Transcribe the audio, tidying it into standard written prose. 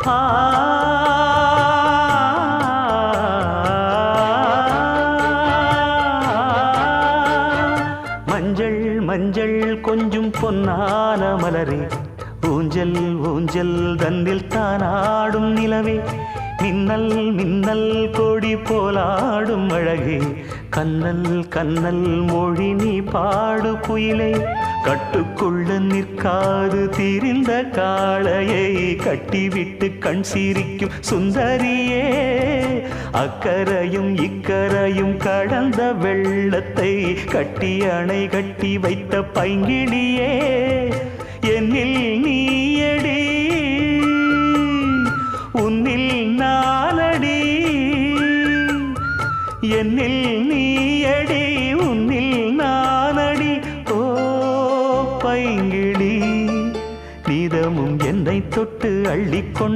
ஆ மஞ்சள் மஞ்சள் கொஞ்சம் பொன்னான மலரே, ஊஞ்சல் ஊஞ்சல் தன்னில் தானாடும் நிலவே, மின்னல் மின்னல் கொடி போலாடும் அழகே, கண்ணல் கண்ணல் மொழி நீ பாடு குயிலே, கட்டுக்குள்ள நிற்காது திரிந்த காளையை கட்டிவிட்டு கண் சிரிக்கும் சுந்தரியே, அக்கரையும் இக்கரையும் கடந்த வெள்ளத்தை கட்டி அணை கட்டி வைத்த பைங்கிளியே, என்னில் நீயடி உன்னில் நானடி, என்னில் நீயடி உன்னில் நானடி. ஓ பைங்கிளி, நீதமும் என்னை தொட்டு அள்ளிக்கொண்டு